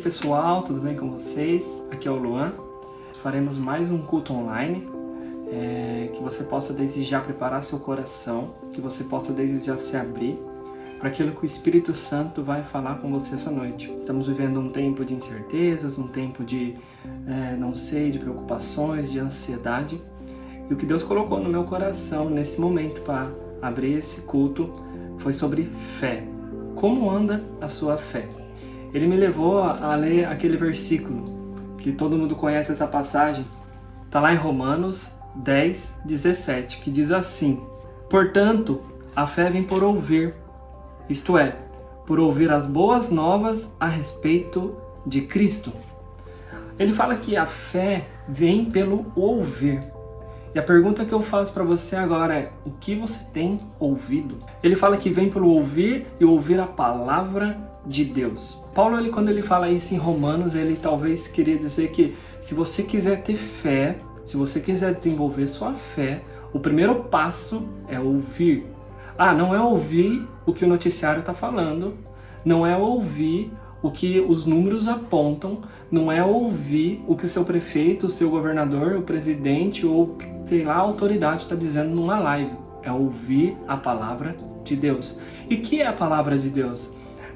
pessoal, tudo bem com vocês? Aqui é o Luan. Faremos mais um culto online, que você possa desde já preparar seu coração, que você possa desde já se abrir para aquilo que o Espírito Santo vai falar com você essa noite. Estamos vivendo um tempo de incertezas, um tempo de, de preocupações, de ansiedade. E o que Deus colocou no meu coração nesse momento para abrir esse culto foi sobre fé. Como anda a sua fé? Ele me levou a ler aquele versículo, que todo mundo conhece essa passagem. Está lá em Romanos 10, 17, que diz assim: portanto, a fé vem por ouvir, isto é, por ouvir as boas novas a respeito de Cristo. Ele fala que a fé vem pelo ouvir. E a pergunta que eu faço para você agora é: o que você tem ouvido? Ele fala que vem pelo ouvir e ouvir a palavra de Deus. Paulo, quando ele fala isso em Romanos, ele talvez queria dizer que se você quiser ter fé, se você quiser desenvolver sua fé, o primeiro passo é ouvir. Não é ouvir o que o noticiário está falando, não é ouvir o que os números apontam, não é ouvir o que seu prefeito, o seu governador, o presidente ou, sei lá, a autoridade está dizendo numa live. É ouvir a palavra de Deus. E o que é a palavra de Deus?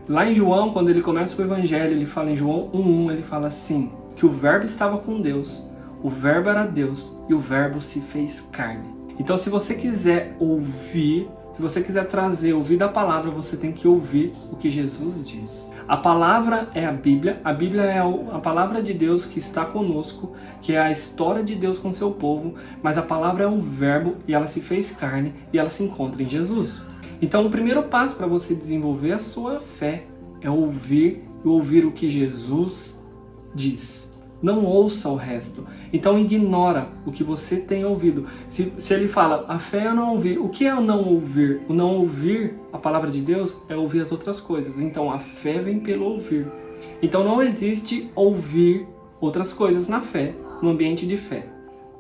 Lá em João, quando ele começa o Evangelho, ele fala em João 1:1, ele fala assim, que o verbo estava com Deus, o verbo era Deus e o verbo se fez carne. Então, se você quiser ouvir, se você quiser ouvir da palavra, você tem que ouvir o que Jesus diz. A palavra é a Bíblia é a palavra de Deus que está conosco, que é a história de Deus com seu povo, mas a palavra é um verbo e ela se fez carne e ela se encontra em Jesus. Então, o primeiro passo para você desenvolver a sua fé é ouvir e ouvir o que Jesus diz. Não ouça o resto. Então, ignora o que você tem ouvido. Se ele fala, a fé é não ouvir, o que é o não ouvir? O não ouvir a palavra de Deus é ouvir as outras coisas. Então, a fé vem pelo ouvir. Então, não existe ouvir outras coisas na fé, no ambiente de fé.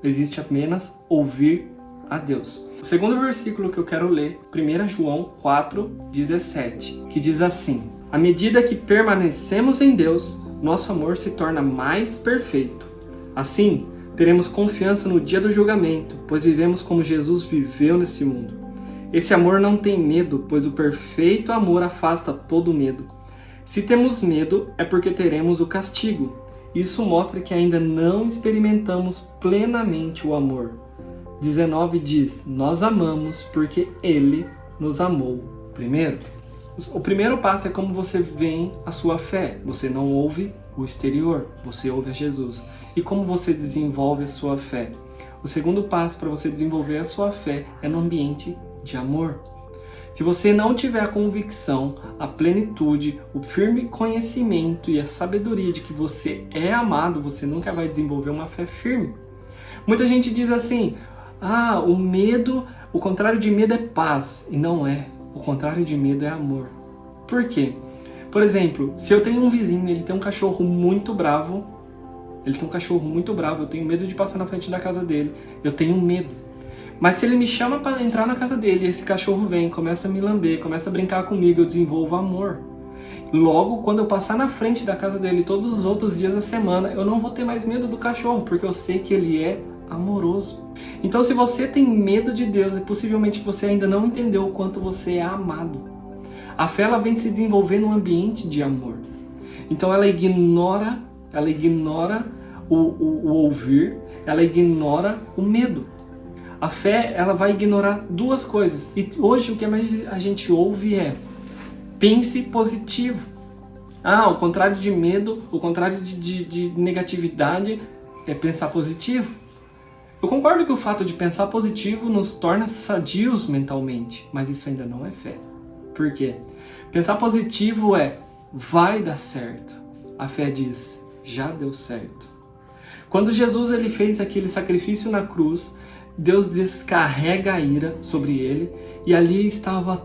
Existe apenas ouvir a Deus. O segundo versículo que eu quero ler, 1 João 4:17, que diz assim: à medida que permanecemos em Deus, nosso amor se torna mais perfeito. Assim, teremos confiança no dia do julgamento, pois vivemos como Jesus viveu nesse mundo. Esse amor não tem medo, pois o perfeito amor afasta todo medo. Se temos medo, é porque teremos o castigo. Isso mostra que ainda não experimentamos plenamente o amor. 19 diz: nós amamos porque Ele nos amou primeiro. O primeiro passo é como você vê a sua fé. Você não ouve o exterior, você ouve a Jesus. E como você desenvolve a sua fé? O segundo passo para você desenvolver a sua fé é no ambiente de amor. Se você não tiver a convicção, a plenitude, o firme conhecimento e a sabedoria de que você é amado, você nunca vai desenvolver uma fé firme. Muita gente diz assim: o medo, o contrário de medo é paz. E não é. O contrário de medo é amor. Por quê? Por exemplo, se eu tenho um vizinho, ele tem um cachorro muito bravo, eu tenho medo de passar na frente da casa dele, eu tenho medo. Mas se ele me chama para entrar na casa dele, esse cachorro vem, começa a me lamber, começa a brincar comigo, eu desenvolvo amor. Logo, quando eu passar na frente da casa dele todos os outros dias da semana, eu não vou ter mais medo do cachorro, porque eu sei que ele é amoroso. Então, se você tem medo de Deus, e possivelmente você ainda não entendeu o quanto você é amado. A fé, ela vem se desenvolver num ambiente de amor. Então, ela ignora o ouvir, ela ignora o medo. A fé, ela vai ignorar duas coisas. E hoje o que mais a gente ouve é: pense positivo. O contrário de medo, o contrário de negatividade é pensar positivo. Eu concordo que o fato de pensar positivo nos torna sadios mentalmente, mas isso ainda não é fé. Por quê? Pensar positivo é: vai dar certo. A fé diz: já deu certo. Quando Jesus ele fez aquele sacrifício na cruz, Deus descarrega a ira sobre ele e ali estava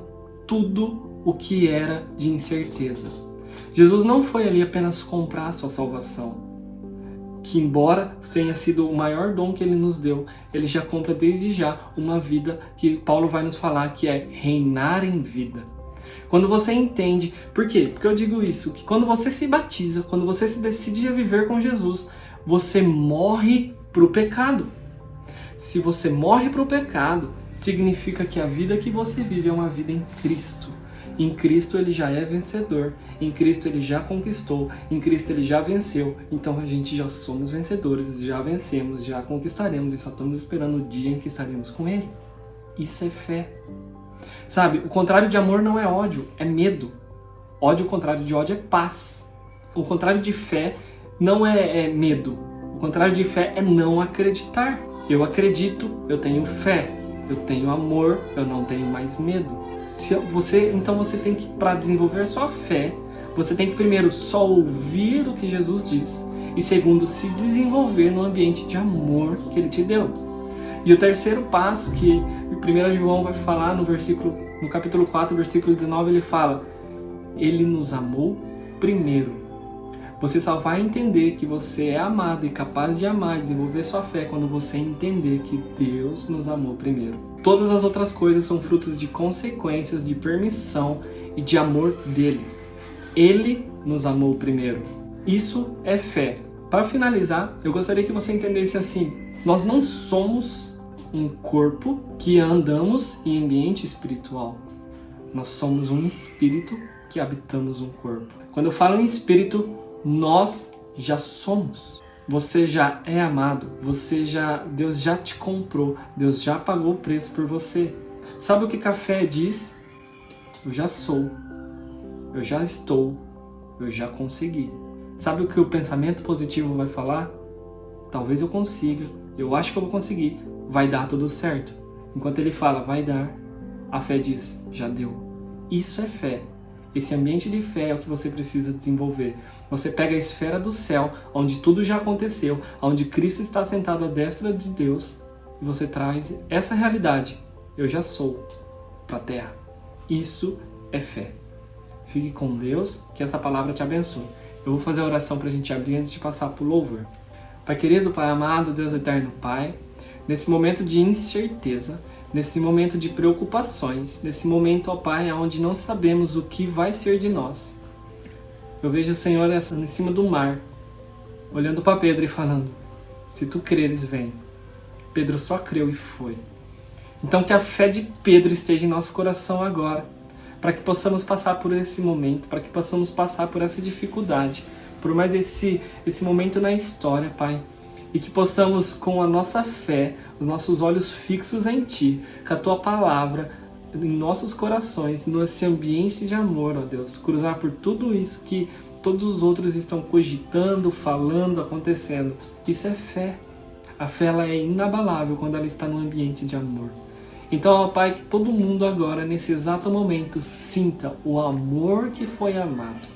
tudo o que era de incerteza. Jesus não foi ali apenas comprar a sua salvação, que embora tenha sido o maior dom que ele nos deu, ele já compra desde já uma vida que Paulo vai nos falar que é reinar em vida. Quando você entende, por quê? Porque eu digo isso, que quando você se batiza, quando você se decide a viver com Jesus, você morre para o pecado. Se você morre para o pecado, significa que a vida que você vive é uma vida em Cristo. Em Cristo ele já é vencedor, em Cristo ele já conquistou, em Cristo ele já venceu. Então a gente já somos vencedores, já vencemos, já conquistaremos e só estamos esperando o dia em que estaremos com ele. Isso é fé. Sabe, o contrário de amor não é ódio, é medo. Ódio, o contrário de ódio é paz. O contrário de fé não é medo. O contrário de fé é não acreditar. Eu acredito, eu tenho fé, eu tenho amor, eu não tenho mais medo. Então você tem que, para desenvolver sua fé, você tem que primeiro só ouvir o que Jesus diz e segundo, se desenvolver no ambiente de amor que ele te deu. E o terceiro passo que 1 João vai falar no capítulo 4, versículo 19, ele fala: ele nos amou primeiro. Você só vai entender que você é amado e capaz de amar e desenvolver sua fé quando você entender que Deus nos amou primeiro. Todas as outras coisas são frutos de consequências, de permissão e de amor dele. Ele nos amou primeiro. Isso é fé. Para finalizar, eu gostaria que você entendesse assim: nós não somos um corpo que andamos em ambiente espiritual. Nós somos um espírito que habitamos um corpo. Quando eu falo em espírito, nós já somos. Você já é amado. Deus já te comprou. Deus já pagou o preço por você. Sabe o que a fé diz? Eu já sou. Eu já estou. Eu já consegui. Sabe o que o pensamento positivo vai falar? Talvez eu consiga. Eu acho que eu vou conseguir. Vai dar tudo certo. Enquanto ele fala, vai dar, a fé diz, já deu. Isso é fé. Esse ambiente de fé é o que você precisa desenvolver. Você pega a esfera do céu, onde tudo já aconteceu, onde Cristo está sentado à destra de Deus, e você traz essa realidade, eu já sou, para a terra. Isso é fé. Fique com Deus, que essa palavra te abençoe. Eu vou fazer a oração para a gente abrir antes de passar para o louvor. Pai querido, Pai amado, Deus eterno Pai, nesse momento de incerteza, nesse momento de preocupações, nesse momento, ó Pai, onde não sabemos o que vai ser de nós. Eu vejo o Senhor em cima do mar, olhando para Pedro e falando: se tu creres, vem. Pedro só creu e foi. Então que a fé de Pedro esteja em nosso coração agora, para que possamos passar por esse momento, para que possamos passar por essa dificuldade, por mais esse momento na história, Pai. E que possamos, com a nossa fé, os nossos olhos fixos em Ti, com a Tua palavra, em nossos corações, nesse ambiente de amor, ó Deus, cruzar por tudo isso que todos os outros estão cogitando, falando, acontecendo. Isso é fé. A fé ela é inabalável quando ela está no ambiente de amor. Então, ó Pai, que todo mundo agora, nesse exato momento, sinta o amor que foi amado.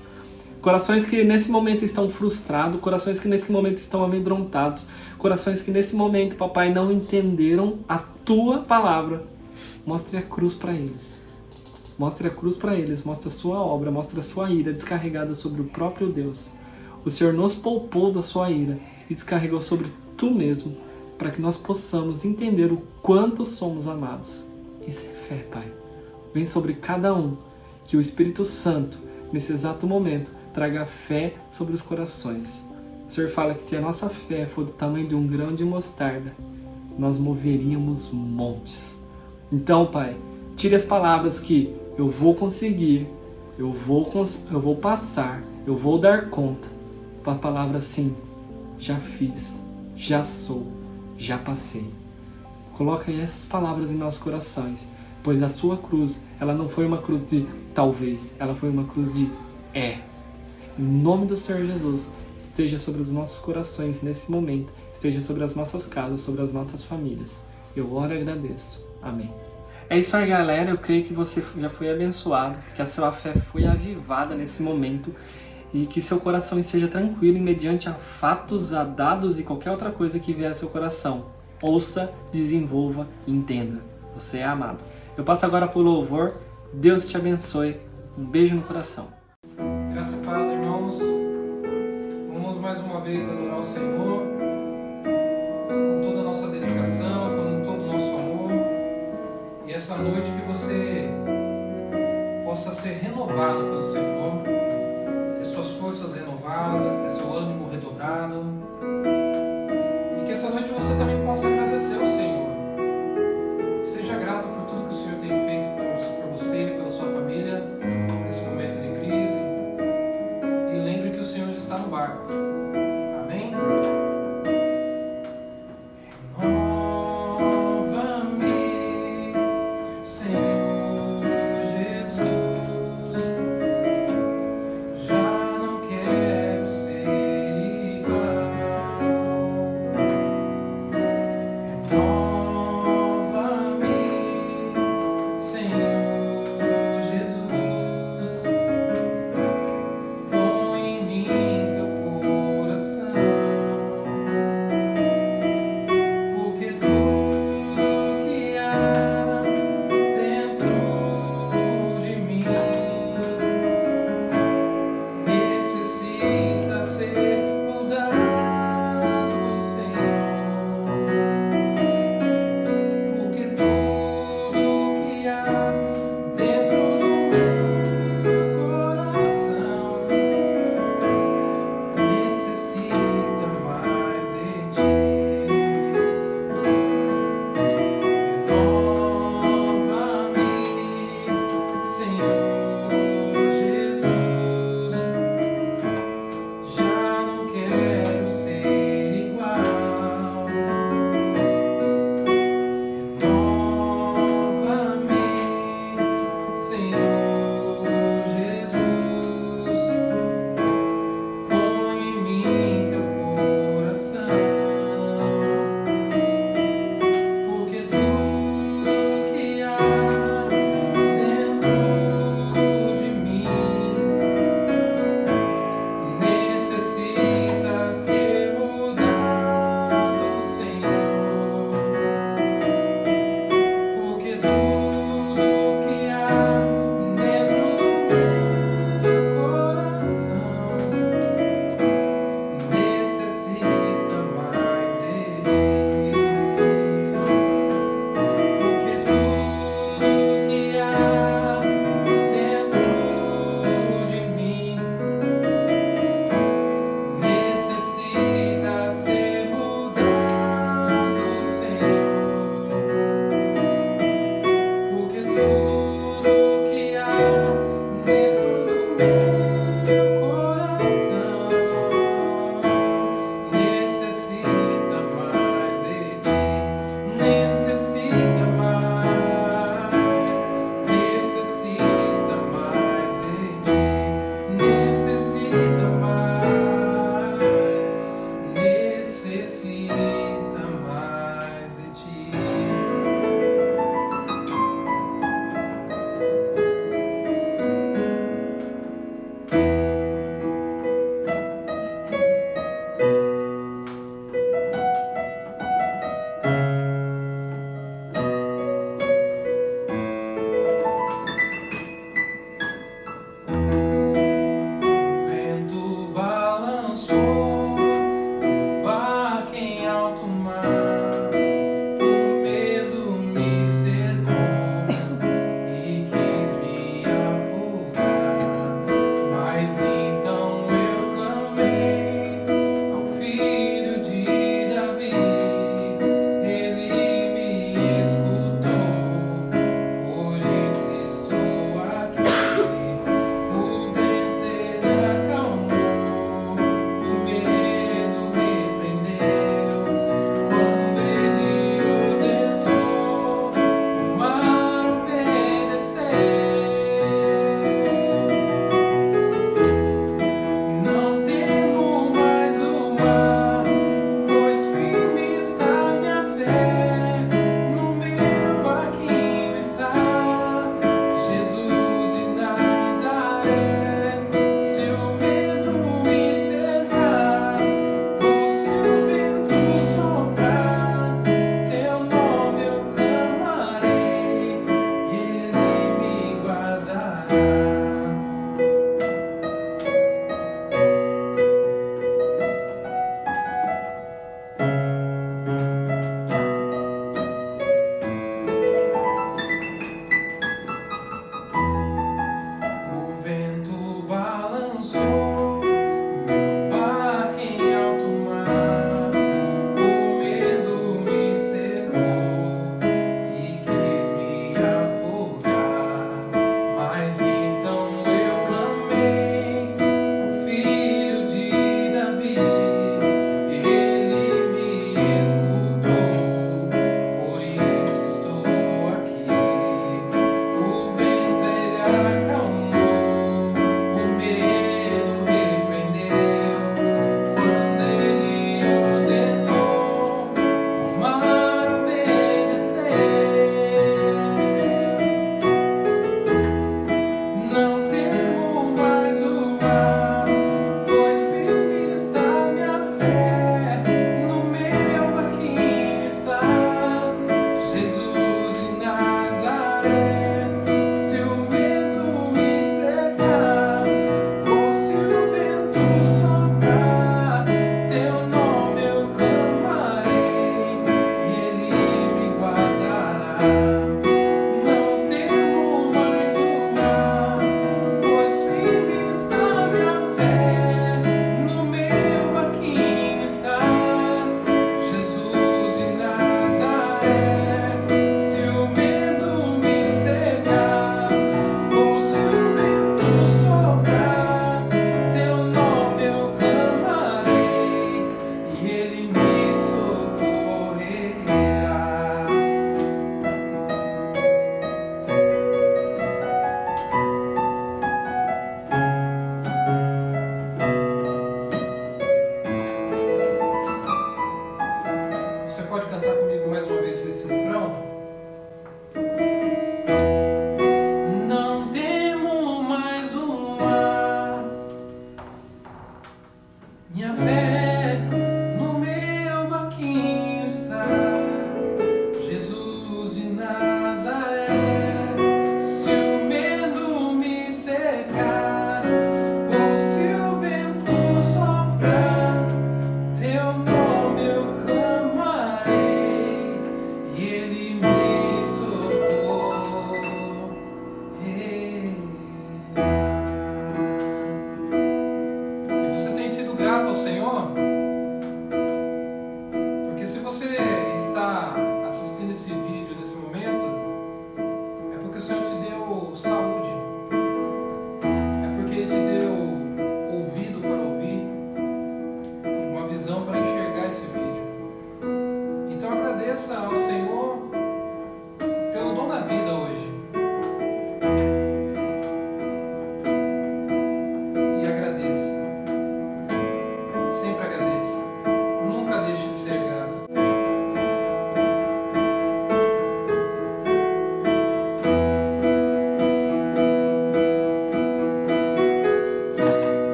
Corações que nesse momento estão frustrados, corações que nesse momento estão amedrontados, corações que nesse momento, papai, não entenderam a Tua palavra. Mostre a cruz para eles. Mostre a cruz para eles, mostre a Sua obra, mostre a Sua ira descarregada sobre o próprio Deus. O Senhor nos poupou da Sua ira e descarregou sobre Tu mesmo, para que nós possamos entender o quanto somos amados. Isso é fé, Pai. Vem sobre cada um, que o Espírito Santo, nesse exato momento, traga fé sobre os corações. O Senhor fala que se a nossa fé for do tamanho de um grão de mostarda, nós moveríamos montes. Então, Pai, tire as palavras que eu vou conseguir, eu vou passar, eu vou dar conta, para a palavra assim, já fiz, já sou, já passei. Coloca aí essas palavras em nossos corações, pois a Sua cruz, ela não foi uma cruz de talvez, ela foi uma cruz de é. Em nome do Senhor Jesus, esteja sobre os nossos corações nesse momento, esteja sobre as nossas casas, sobre as nossas famílias. Eu oro e agradeço. Amém. É isso aí, galera. Eu creio que você já foi abençoado, que a sua fé foi avivada nesse momento e que seu coração esteja tranquilo mediante a fatos, a dados e qualquer outra coisa que vier ao seu coração. Ouça, desenvolva e entenda. Você é amado. Eu passo agora para o louvor. Deus te abençoe. Um beijo no coração. Graça e paz, irmãos. Vamos mais uma vez adorar o Senhor com toda a nossa dedicação, com todo o nosso amor. E essa noite que você possa possa ser renovado pelo Senhor, ter suas forças renovadas, ter seu ânimo redobrado. E que essa noite você também possa agradecer ao Senhor. Seja grato por tudo que o Senhor tem feito por você, pela sua família, nesse momento de crise. E lembre que o Senhor está no barco. Amém? Renova-me, Senhor Jesus. Já não quero ser igual.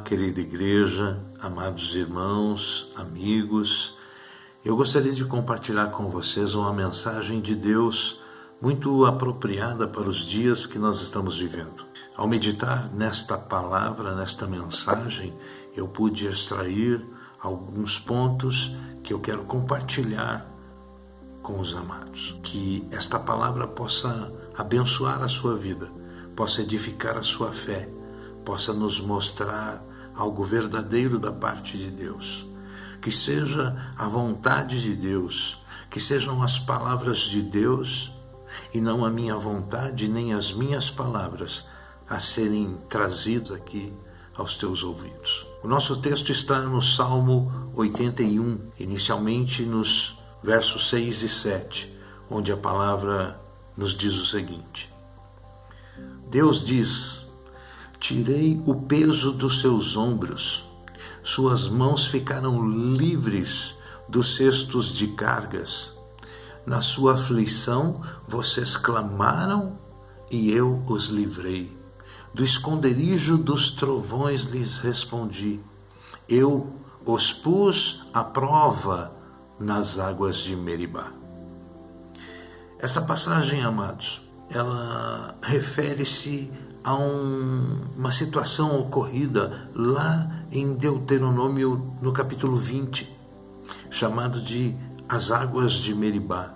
querida igreja, amados irmãos, amigos, eu gostaria de compartilhar com vocês uma mensagem de Deus muito apropriada para os dias que nós estamos vivendo. Ao meditar nesta palavra, nesta mensagem, eu pude extrair alguns pontos que eu quero compartilhar com os amados. Que esta palavra possa abençoar a sua vida, possa edificar a sua fé, possa nos mostrar algo verdadeiro da parte de Deus. Que seja a vontade de Deus, que sejam as palavras de Deus e não a minha vontade nem as minhas palavras a serem trazidas aqui aos teus ouvidos. O nosso texto está no Salmo 81, inicialmente nos versos 6 e 7, onde a palavra nos diz o seguinte: Deus diz: tirei o peso dos seus ombros, suas mãos ficaram livres dos cestos de cargas. Na sua aflição vocês clamaram e eu os livrei. Do esconderijo dos trovões lhes respondi. Eu os pus à prova nas águas de Meribá. Esta passagem, amados, ela refere-se a uma situação ocorrida lá em Deuteronômio, no capítulo 20, chamado de as águas de Meribá.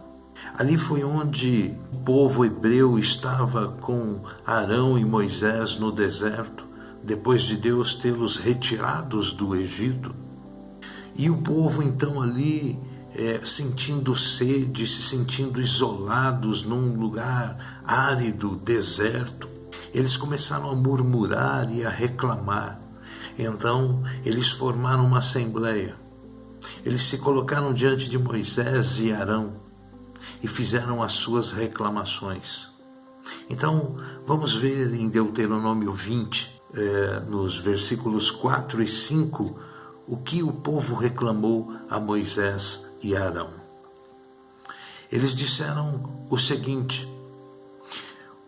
Ali foi onde o povo hebreu estava com Arão e Moisés no deserto, depois de Deus tê-los retirados do Egito. E o povo então ali, sentindo sede, se sentindo isolados num lugar árido, deserto, eles começaram a murmurar e a reclamar. Então eles formaram uma assembleia. Eles se colocaram diante de Moisés e Arão e fizeram as suas reclamações. Então, vamos ver em Deuteronômio 20, nos versículos 4 e 5, o que o povo reclamou a Moisés e Arão. Eles disseram o seguinte: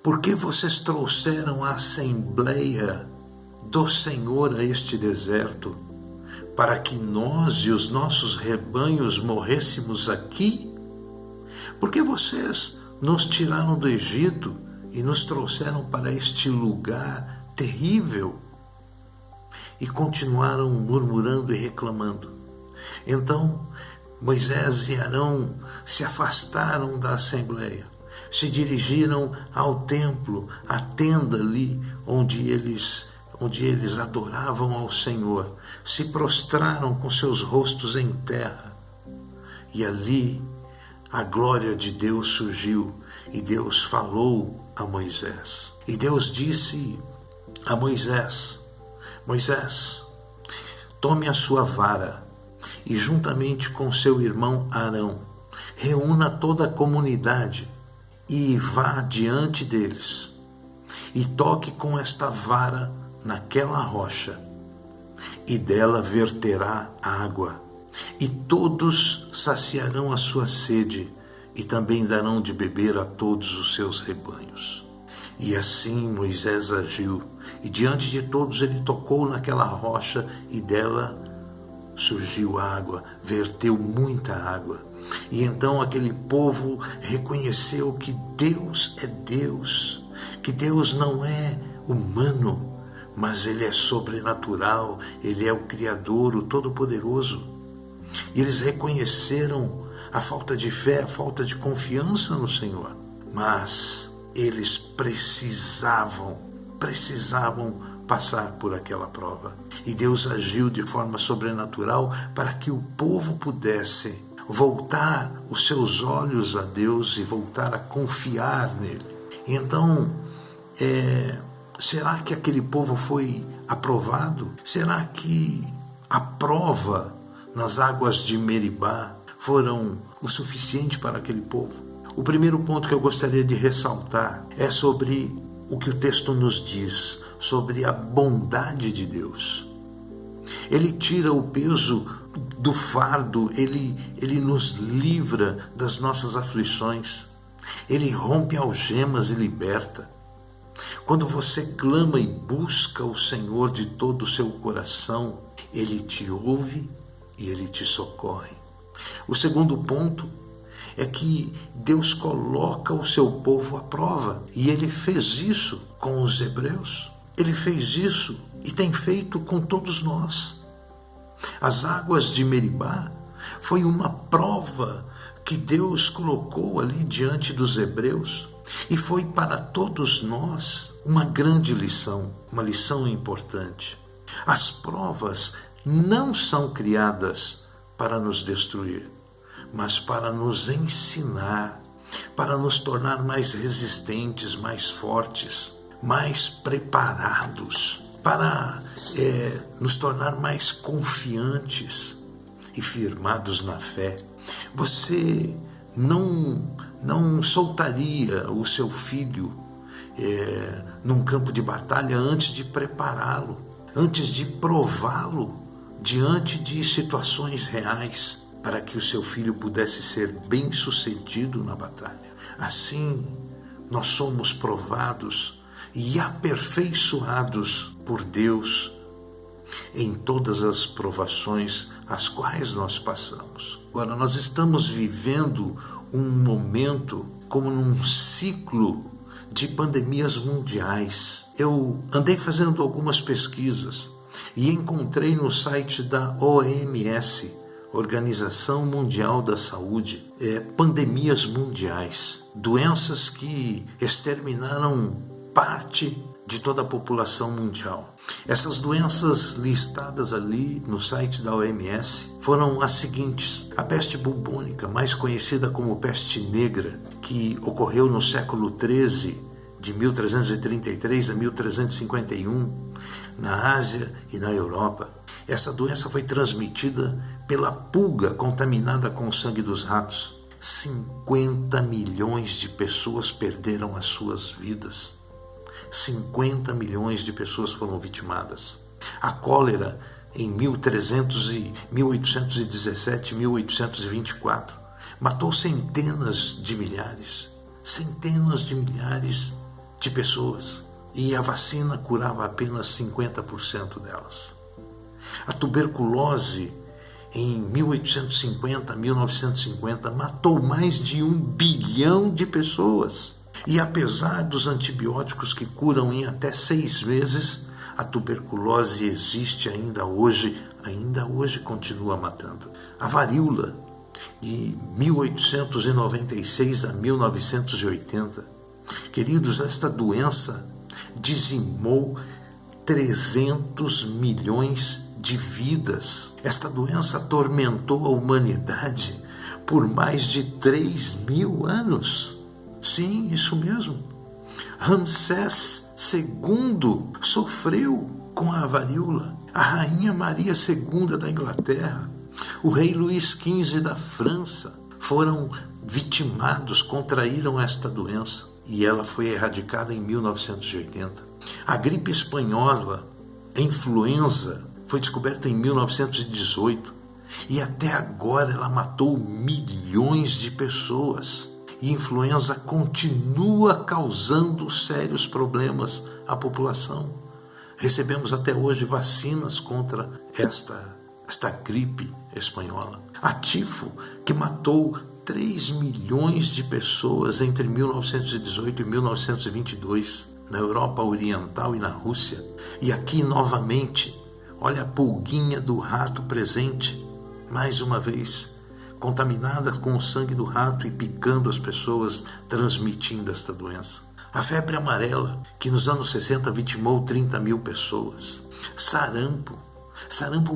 por que vocês trouxeram a assembleia do Senhor a este deserto, para que nós e os nossos rebanhos morrêssemos aqui? Por que vocês nos tiraram do Egito e nos trouxeram para este lugar terrível? E continuaram murmurando e reclamando. Então Moisés e Arão se afastaram da assembleia, se dirigiram ao templo, à tenda ali onde eles adoravam ao Senhor, se prostraram com seus rostos em terra. E ali a glória de Deus surgiu e Deus falou a Moisés. E Deus disse a Moisés: Moisés, tome a sua vara e juntamente com seu irmão Arão, reúna toda a comunidade e vá diante deles. E toque com esta vara naquela rocha, e dela verterá água. E todos saciarão a sua sede, e também darão de beber a todos os seus rebanhos. E assim Moisés agiu, e diante de todos ele tocou naquela rocha, e dela surgiu água, verteu muita água. E então aquele povo reconheceu que Deus é Deus, que Deus não é humano, mas Ele é sobrenatural, Ele é o Criador, o Todo-Poderoso. E eles reconheceram a falta de fé, a falta de confiança no Senhor. Mas eles precisavam passar por aquela prova. E Deus agiu de forma sobrenatural para que o povo pudesse voltar os seus olhos a Deus e voltar a confiar nele. E então, será que aquele povo foi aprovado? Será que a prova nas águas de Meribá foram o suficiente para aquele povo? O primeiro ponto que eu gostaria de ressaltar é sobre o que o texto nos diz, sobre a bondade de Deus. Ele tira o peso do fardo, ele nos livra das nossas aflições, ele rompe algemas e liberta. Quando você clama e busca o Senhor de todo o seu coração, Ele te ouve e Ele te socorre. O segundo ponto é que Deus coloca o seu povo à prova, e Ele fez isso com os hebreus. Ele fez isso e tem feito com todos nós. As águas de Meribá foi uma prova que Deus colocou ali diante dos hebreus e foi para todos nós uma grande lição, uma lição importante. As provas não são criadas para nos destruir, mas para nos ensinar, para nos tornar mais resistentes, mais fortes, mais preparados, para nos tornar mais confiantes e firmados na fé. Você não soltaria o seu filho num campo de batalha antes de prepará-lo, antes de prová-lo diante de situações reais, para que o seu filho pudesse ser bem-sucedido na batalha. Assim, nós somos provados e aperfeiçoados por Deus em todas as provações as quais nós passamos. Agora, nós estamos vivendo um momento como num ciclo de pandemias mundiais. Eu andei fazendo algumas pesquisas e encontrei no site da OMS, Organização Mundial da Saúde, pandemias mundiais, doenças que exterminaram parte de toda a população mundial. Essas doenças listadas ali no site da OMS foram as seguintes: a peste bubônica, mais conhecida como peste negra, que ocorreu no século XIII, de 1333 a 1351, na Ásia e na Europa. Essa doença foi transmitida pela pulga contaminada com o sangue dos ratos. 50 milhões de pessoas perderam as suas vidas. 50 milhões de pessoas foram vitimadas. A cólera, em 1817, 1824, matou centenas de milhares de pessoas, e a vacina curava apenas 50% delas. A tuberculose, em 1850, 1950, matou mais de 1 bilhão de pessoas. E apesar dos antibióticos que curam em até 6 meses, a tuberculose existe ainda hoje continua matando. A varíola, de 1896 a 1980, queridos, esta doença dizimou 300 milhões de vidas. Esta doença atormentou a humanidade por mais de 3.000 anos. Sim, isso mesmo. Ramsés II sofreu com a varíola. A rainha Maria II da Inglaterra, o rei Luís XV da França foram vitimados, contraíram esta doença e ela foi erradicada em 1980. A gripe espanhola, a influenza, foi descoberta em 1918 e até agora ela matou milhões de pessoas. E a influenza continua causando sérios problemas à população. Recebemos até hoje vacinas contra esta gripe espanhola. A tifo, que matou 3 milhões de pessoas entre 1918 e 1922, na Europa Oriental e na Rússia. E aqui novamente, olha a pulguinha do rato presente, mais uma vez, contaminada com o sangue do rato e picando as pessoas, transmitindo esta doença. A febre amarela, que nos anos 60 vitimou 30 mil pessoas. Sarampo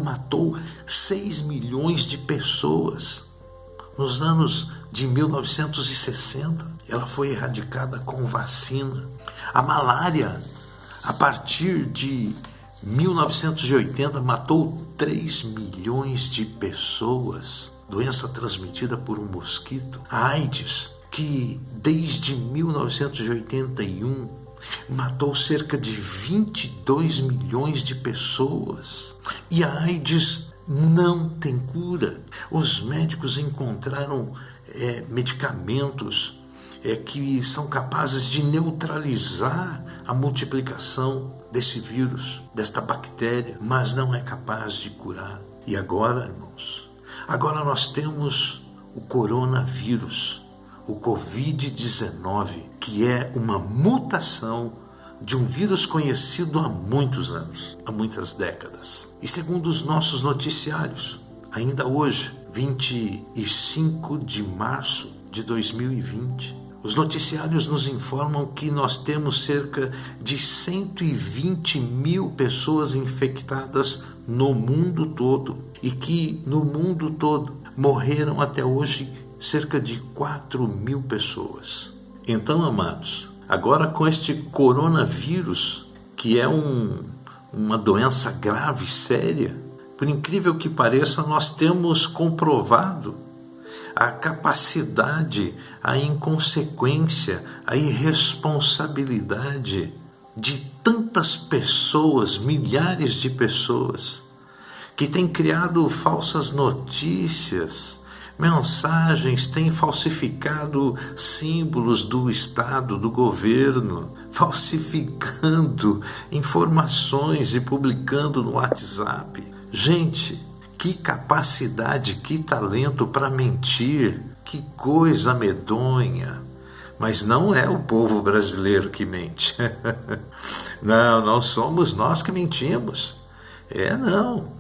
matou 6 milhões de pessoas. Nos anos de 1960, ela foi erradicada com vacina. A malária, a partir de 1980, matou 3 milhões de pessoas. Doença transmitida por um mosquito. A AIDS, que desde 1981 matou cerca de 22 milhões de pessoas. E a AIDS não tem cura. Os médicos encontraram medicamentos que são capazes de neutralizar a multiplicação desse vírus, desta bactéria, mas não é capaz de curar. E agora, irmãos, nós temos o coronavírus, o Covid-19, que é uma mutação de um vírus conhecido há muitos anos, há muitas décadas. E segundo os nossos noticiários, ainda hoje, 25 de março de 2020, os noticiários nos informam que nós temos cerca de 120 mil pessoas infectadas no mundo todo e que no mundo todo morreram até hoje cerca de 4 mil pessoas. Então, amados, agora com este coronavírus, que é uma doença grave, séria, por incrível que pareça, nós temos comprovado a capacidade, a inconsequência, a irresponsabilidade de tantas pessoas, milhares de pessoas, que têm criado falsas notícias, mensagens, têm falsificado símbolos do Estado, do governo, falsificando informações e publicando no WhatsApp. Gente, que capacidade, que talento para mentir, que coisa medonha. Mas não é o povo brasileiro que mente. Não somos nós que mentimos. Não,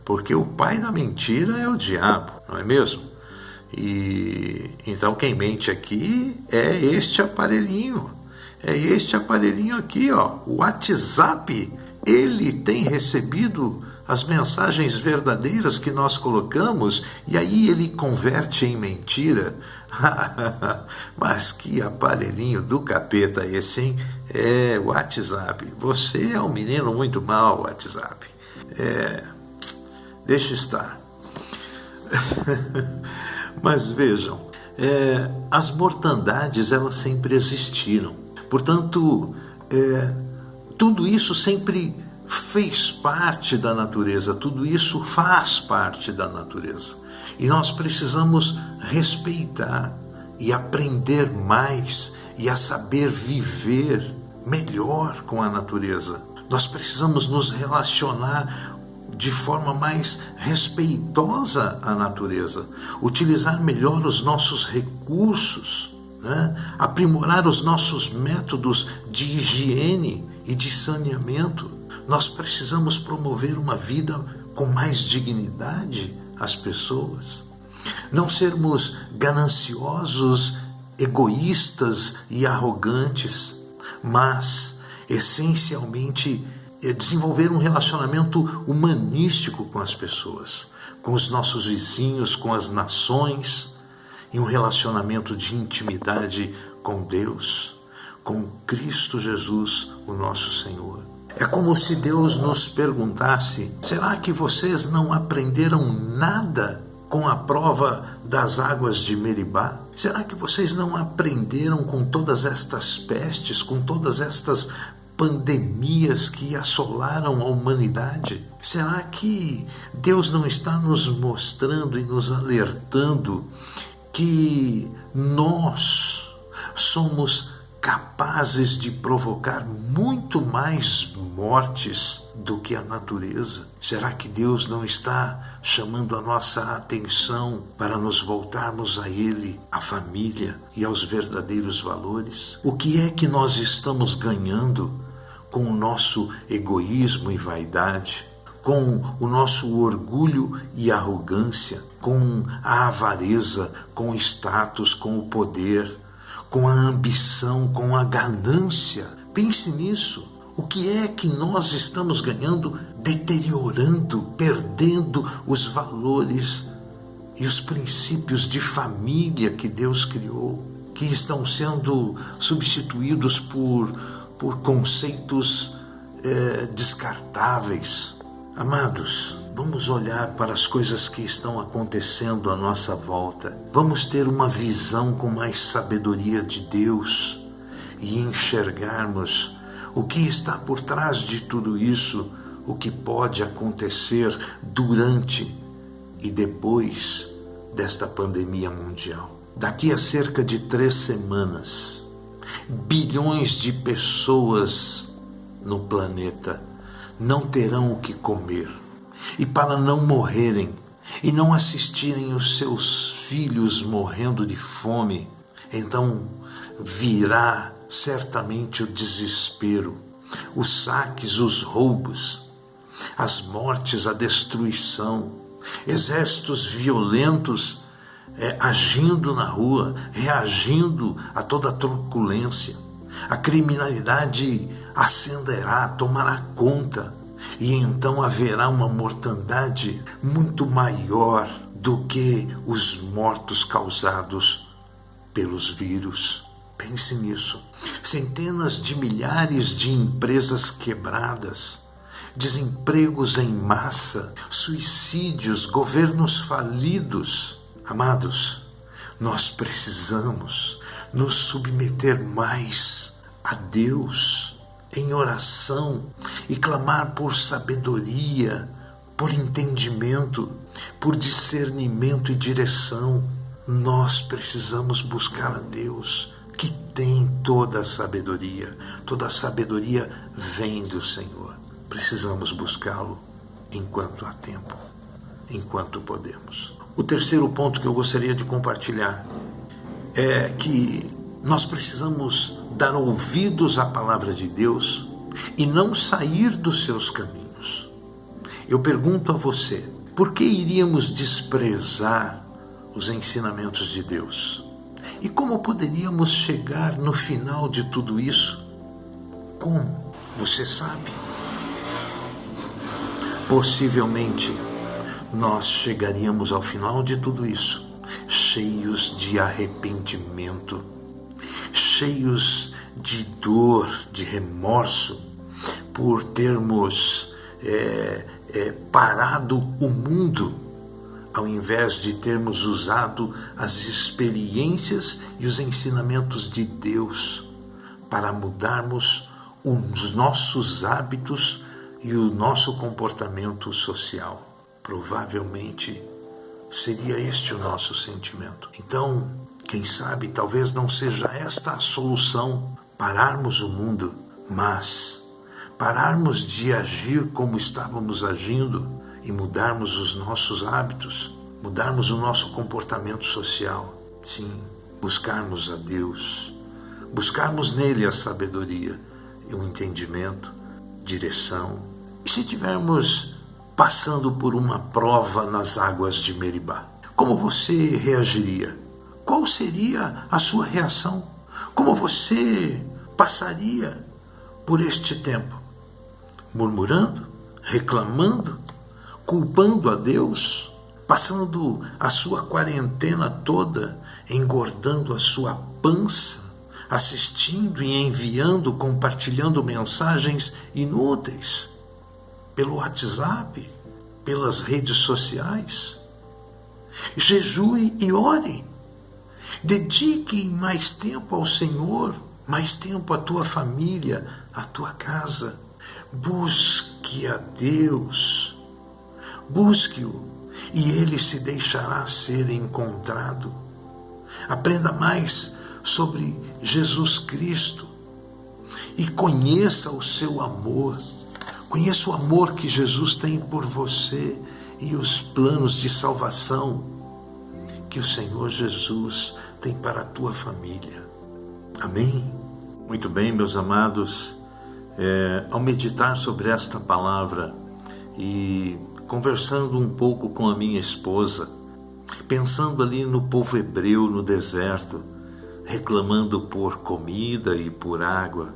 porque o pai da mentira é o diabo, não é mesmo? E então quem mente aqui é este aparelhinho aqui, ó, o WhatsApp. Ele tem recebido as mensagens verdadeiras que nós colocamos e aí ele converte em mentira. Mas que aparelhinho do capeta esse, hein? É o WhatsApp. Você é um menino muito mau, WhatsApp. Deixa estar. Mas vejam, as mortandades, elas sempre existiram. Portanto, tudo isso sempre fez parte da natureza, tudo isso faz parte da natureza. E nós precisamos respeitar e aprender mais e a saber viver melhor com a natureza. Nós precisamos nos relacionar de forma mais respeitosa à natureza, utilizar melhor os nossos recursos, aprimorar os nossos métodos de higiene e de saneamento. Nós precisamos promover uma vida com mais dignidade às pessoas. Não sermos gananciosos, egoístas e arrogantes, mas, essencialmente, desenvolver um relacionamento humanístico com as pessoas, com os nossos vizinhos, com as nações, e um relacionamento de intimidade com Deus, com Cristo Jesus, o nosso Senhor. É como se Deus nos perguntasse: será que vocês não aprenderam nada com a prova das águas de Meribá? Será que vocês não aprenderam com todas estas pestes, com todas estas pandemias que assolaram a humanidade? Será que Deus não está nos mostrando e nos alertando que nós somos capazes de provocar muito mais mortes do que a natureza? Será que Deus não está chamando a nossa atenção para nos voltarmos a Ele, à família e aos verdadeiros valores? O que é que nós estamos ganhando com o nosso egoísmo e vaidade, com o nosso orgulho e arrogância, com a avareza, com o status, com o poder, com a ambição, com a ganância? Pense nisso. O que é que nós estamos ganhando, deteriorando, perdendo os valores e os princípios de família que Deus criou, que estão sendo substituídos por conceitos descartáveis? Amados, vamos olhar para as coisas que estão acontecendo à nossa volta. Vamos ter uma visão com mais sabedoria de Deus e enxergarmos o que está por trás de tudo isso, o que pode acontecer durante e depois desta pandemia mundial. Daqui a cerca de 3 semanas, bilhões de pessoas no planeta não terão o que comer. E para não morrerem e não assistirem os seus filhos morrendo de fome, então virá certamente o desespero, os saques, os roubos, as mortes, a destruição, exércitos violentos agindo na rua, reagindo a toda a truculência. A criminalidade ascenderá, tomará conta, e então haverá uma mortandade muito maior do que os mortos causados pelos vírus. Pense nisso. Centenas de milhares de empresas quebradas, desempregos em massa, suicídios, governos falidos. Amados, nós precisamos nos submeter mais a Deus em oração e clamar por sabedoria, por entendimento, por discernimento e direção. Nós precisamos buscar a Deus, que tem toda a sabedoria. Toda a sabedoria vem do Senhor. Precisamos buscá-lo enquanto há tempo, enquanto podemos. O terceiro ponto que eu gostaria de compartilhar é que nós precisamos dar ouvidos à palavra de Deus e não sair dos seus caminhos. Eu pergunto a você, por que iríamos desprezar os ensinamentos de Deus? E como poderíamos chegar no final de tudo isso? Como? Você sabe? Possivelmente, nós chegaríamos ao final de tudo isso cheios de arrependimento, cheios de dor, de remorso, por termos parado o mundo, ao invés de termos usado as experiências e os ensinamentos de Deus para mudarmos os nossos hábitos e o nosso comportamento social. Provavelmente seria este o nosso sentimento. Então, quem sabe, talvez não seja esta a solução, pararmos o mundo, mas pararmos de agir como estávamos agindo e mudarmos os nossos hábitos, mudarmos o nosso comportamento social. Sim, buscarmos a Deus, buscarmos nele a sabedoria e o entendimento, direção. E se tivermos passando por uma prova nas águas de Meribá, como você reagiria? Qual seria a sua reação? Como você passaria por este tempo? Murmurando? Reclamando? Culpando a Deus? Passando a sua quarentena toda engordando a sua pança? Assistindo e enviando, compartilhando mensagens inúteis pelo WhatsApp, pelas redes sociais? Jejue e ore. Dedique mais tempo ao Senhor, mais tempo à tua família, à tua casa. Busque a Deus, busque-o, e Ele se deixará ser encontrado. Aprenda mais sobre Jesus Cristo e conheça o seu amor. Conheça o amor que Jesus tem por você e os planos de salvação que o Senhor Jesus tem para a tua família. Amém? Muito bem, meus amados, ao meditar sobre esta palavra e conversando um pouco com a minha esposa, pensando ali no povo hebreu no deserto, reclamando por comida e por água,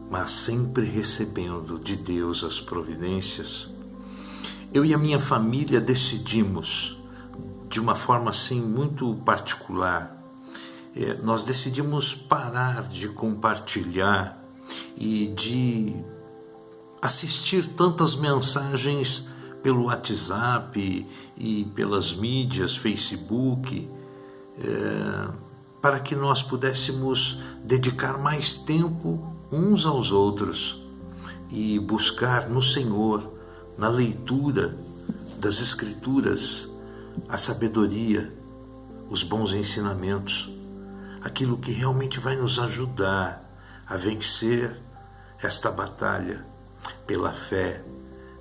mas sempre recebendo de Deus as providências, eu e a minha família decidimos, de uma forma assim muito particular, nós decidimos parar de compartilhar e de assistir tantas mensagens pelo WhatsApp e pelas mídias, Facebook, para que nós pudéssemos dedicar mais tempo uns aos outros e buscar no Senhor, na leitura das Escrituras, a sabedoria, os bons ensinamentos, aquilo que realmente vai nos ajudar a vencer esta batalha pela fé,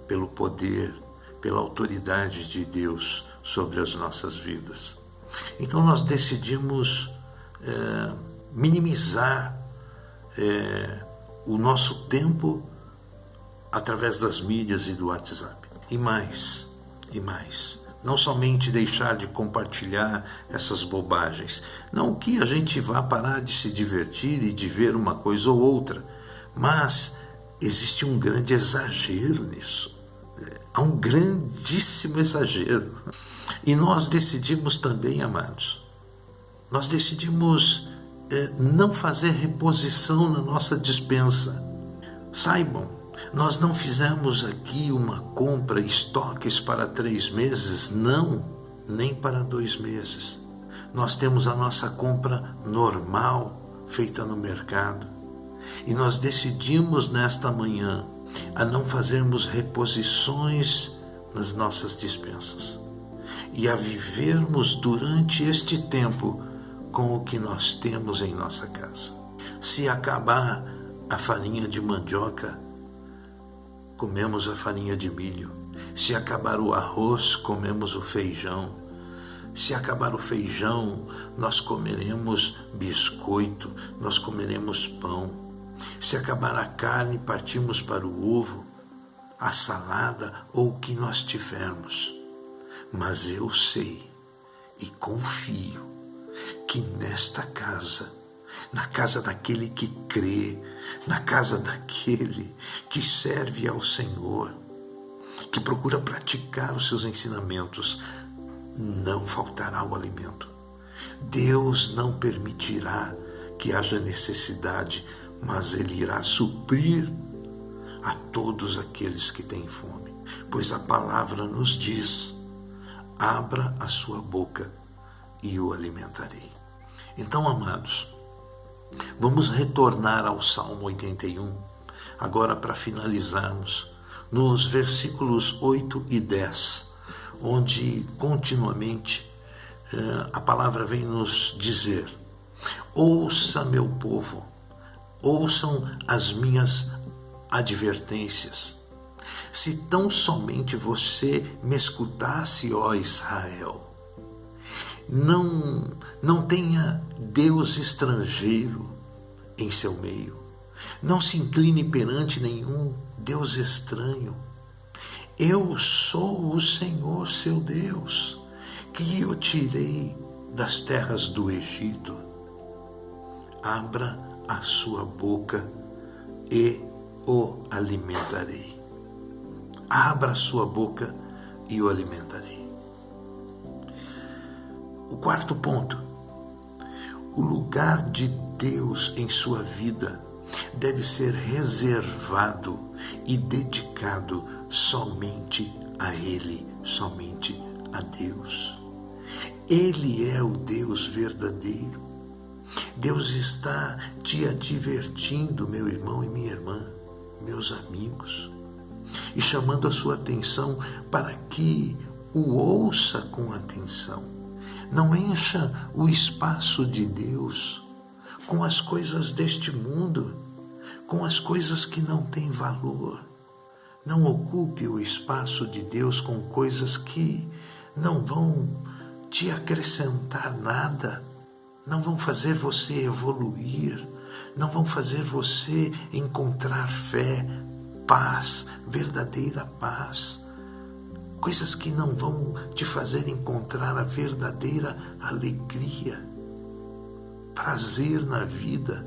pelo poder, pela autoridade de Deus sobre as nossas vidas. Então nós decidimos minimizar o nosso tempo através das mídias e do WhatsApp. E mais. Não somente deixar de compartilhar essas bobagens. Não que a gente vá parar de se divertir e de ver uma coisa ou outra, mas existe um grande exagero nisso. Há um grandíssimo exagero. E nós decidimos também, amados, nós decidimos não fazer reposição na nossa despensa. Saibam, nós não fizemos aqui uma compra, estoques para 3 meses, não, nem para 2 meses. Nós temos a nossa compra normal, feita no mercado. E nós decidimos nesta manhã a não fazermos reposições nas nossas despensas e a vivermos durante este tempo com o que nós temos em nossa casa. Se acabar a farinha de mandioca, comemos a farinha de milho. Se acabar o arroz, comemos o feijão. Se acabar o feijão, nós comeremos biscoito, nós comeremos pão. Se acabar a carne, partimos para o ovo, a salada ou o que nós tivermos. Mas eu sei e confio que nesta casa, na casa daquele que crê, na casa daquele que serve ao Senhor, que procura praticar os seus ensinamentos, não faltará o alimento. Deus não permitirá que haja necessidade, mas Ele irá suprir a todos aqueles que têm fome. Pois a palavra nos diz: abra a sua boca e o alimentarei. Então, amados, vamos retornar ao Salmo 81, agora para finalizarmos, nos versículos 8 e 10, onde continuamente a palavra vem nos dizer: ouça, meu povo, ouçam as minhas advertências. Se tão somente você me escutasse, ó Israel. Não tenha Deus estrangeiro em seu meio. Não se incline perante nenhum Deus estranho. Eu sou o Senhor, seu Deus, que o tirei das terras do Egito. Abra a sua boca e o alimentarei. Abra a sua boca e o alimentarei. O quarto ponto: o lugar de Deus em sua vida deve ser reservado e dedicado somente a Ele, somente a Deus. Ele é o Deus verdadeiro. Deus está te advertindo, meu irmão e minha irmã, meus amigos, e chamando a sua atenção para que o ouça com atenção. Não encha o espaço de Deus com as coisas deste mundo, com as coisas que não têm valor. Não ocupe o espaço de Deus com coisas que não vão te acrescentar nada, não vão fazer você evoluir, não vão fazer você encontrar fé, paz, verdadeira paz. Coisas que não vão te fazer encontrar a verdadeira alegria, prazer na vida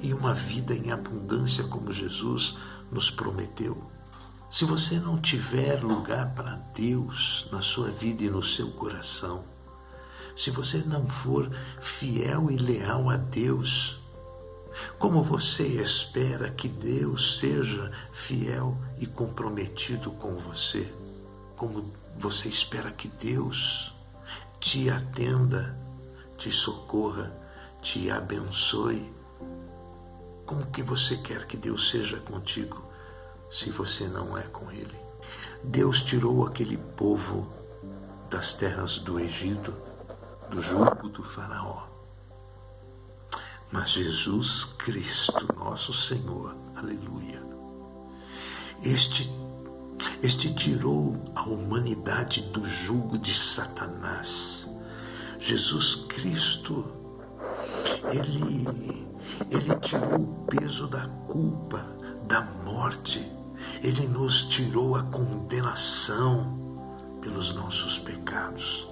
e uma vida em abundância como Jesus nos prometeu. Se você não tiver lugar para Deus na sua vida e no seu coração, se você não for fiel e leal a Deus, como você espera que Deus seja fiel e comprometido com você? Como você espera que Deus te atenda, te socorra, te abençoe? Como que você quer que Deus seja contigo se você não é com Ele? Deus tirou aquele povo das terras do Egito, do jugo do faraó. Mas Jesus Cristo, nosso Senhor, aleluia, Este tirou a humanidade do jugo de Satanás. Jesus Cristo, Ele tirou o peso da culpa, da morte. Ele nos tirou a condenação pelos nossos pecados.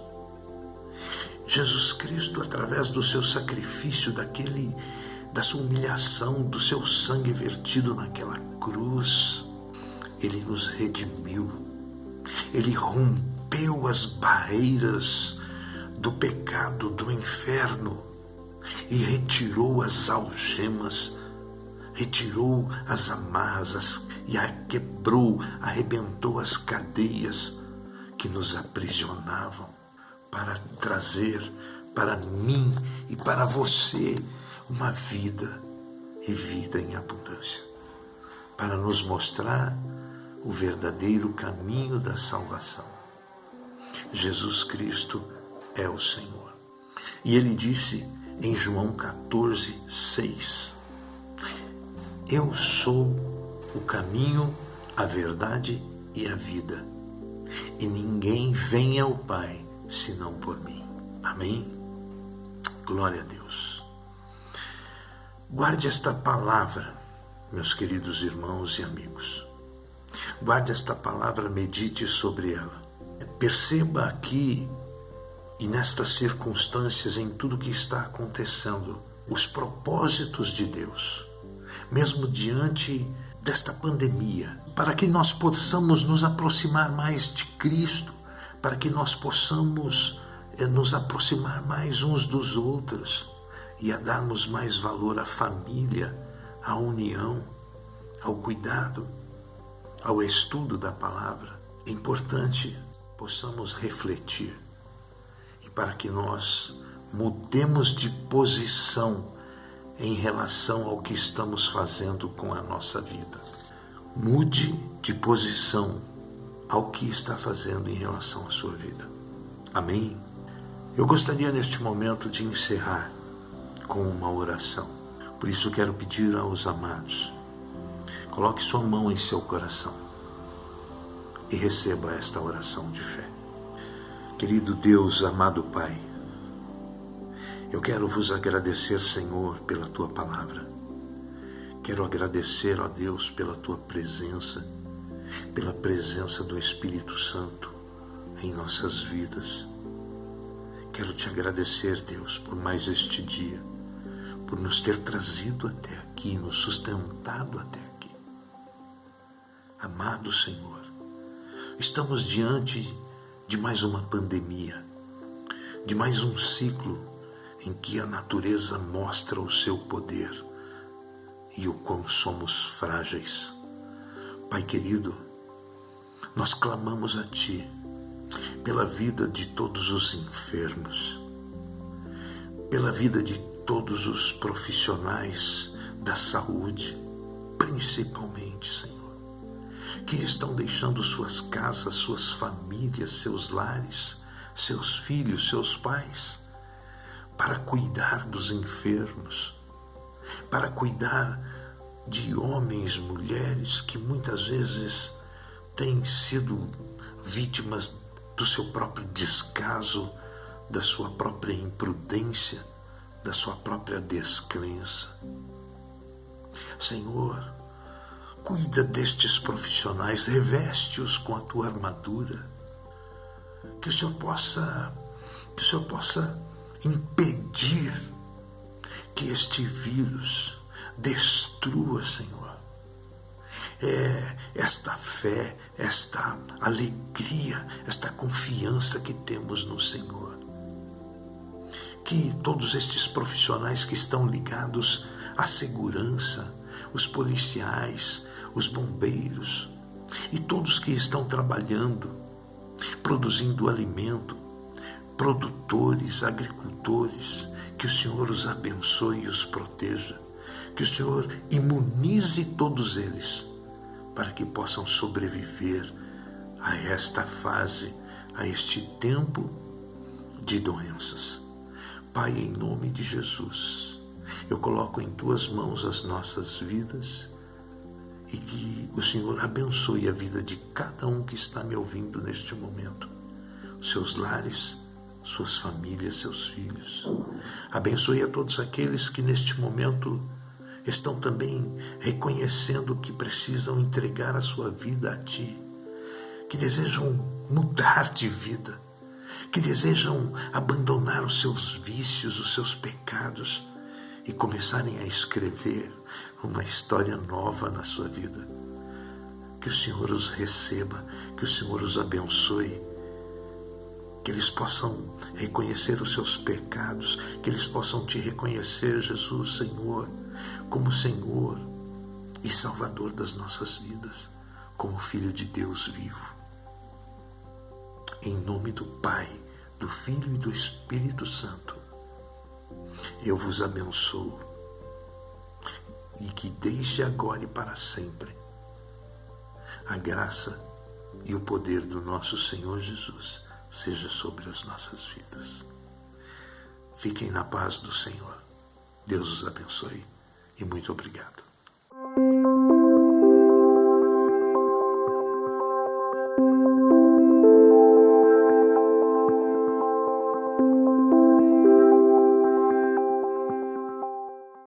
Jesus Cristo, através do seu sacrifício, da sua humilhação, do seu sangue vertido naquela cruz, ele nos redimiu. Ele rompeu as barreiras do pecado, do inferno, e retirou as algemas, retirou as amarras, e quebrou, arrebentou as cadeias que nos aprisionavam, para trazer para mim e para você uma vida e vida em abundância, para nos mostrar o verdadeiro caminho da salvação. Jesus Cristo é o Senhor. E ele disse em João 14:6, eu sou o caminho, a verdade e a vida, e ninguém vem ao Pai senão por mim. Amém? Glória a Deus. Guarde esta palavra, meus queridos irmãos e amigos. Guarde esta palavra, medite sobre ela. Perceba aqui e nestas circunstâncias, em tudo que está acontecendo, os propósitos de Deus, mesmo diante desta pandemia, para que nós possamos nos aproximar mais de Cristo, para que nós possamos nos aproximar mais uns dos outros e a darmos mais valor à família, à união, ao cuidado, ao estudo da palavra. É importante possamos refletir e para que nós mudemos de posição em relação ao que estamos fazendo com a nossa vida. Mude de posição ao que está fazendo em relação à sua vida. Amém? Eu gostaria neste momento de encerrar com uma oração. Por isso quero pedir aos amados, coloque sua mão em seu coração e receba esta oração de fé. Querido Deus, amado Pai, eu quero vos agradecer, Senhor, pela Tua palavra. Quero agradecer, ó Deus, pela Tua presença, pela presença do Espírito Santo em nossas vidas. Quero Te agradecer, Deus, por mais este dia, por nos ter trazido até aqui, nos sustentado até aqui. Amado Senhor, estamos diante de mais uma pandemia, de mais um ciclo em que a natureza mostra o seu poder e o quão somos frágeis. Pai querido, nós clamamos a Ti pela vida de todos os enfermos, pela vida de todos os profissionais da saúde, principalmente, Senhor, que estão deixando suas casas, suas famílias, seus lares, seus filhos, seus pais, para cuidar dos enfermos, para cuidar de homens, mulheres que muitas vezes têm sido vítimas do seu próprio descaso, da sua própria imprudência, da sua própria descrença. Senhor, cuida destes profissionais, reveste-os com a Tua armadura, que o Senhor possa impedir que este vírus destrua, Senhor, esta fé, esta alegria, esta confiança que temos no Senhor. Que todos estes profissionais que estão ligados à segurança, os policiais, os bombeiros e todos que estão trabalhando, produzindo alimento, produtores, agricultores, que o Senhor os abençoe e os proteja, que o Senhor imunize todos eles, para que possam sobreviver a esta fase, a este tempo de doenças. Pai, em nome de Jesus, eu coloco em Tuas mãos as nossas vidas e que o Senhor abençoe a vida de cada um que está me ouvindo neste momento, os seus lares, suas famílias, seus filhos. Abençoe a todos aqueles que neste momento estão também reconhecendo que precisam entregar a sua vida a Ti, que desejam mudar de vida, que desejam abandonar os seus vícios, os seus pecados e começarem a escrever uma história nova na sua vida. Que o Senhor os receba, que o Senhor os abençoe, que eles possam reconhecer os seus pecados, que eles possam Te reconhecer, Jesus, Senhor, como Senhor e Salvador das nossas vidas, como Filho de Deus vivo. Em nome do Pai, do Filho e do Espírito Santo, eu vos abençoo e que desde agora e para sempre a graça e o poder do nosso Senhor Jesus seja sobre as nossas vidas. Fiquem na paz do Senhor. Deus os abençoe e muito obrigado.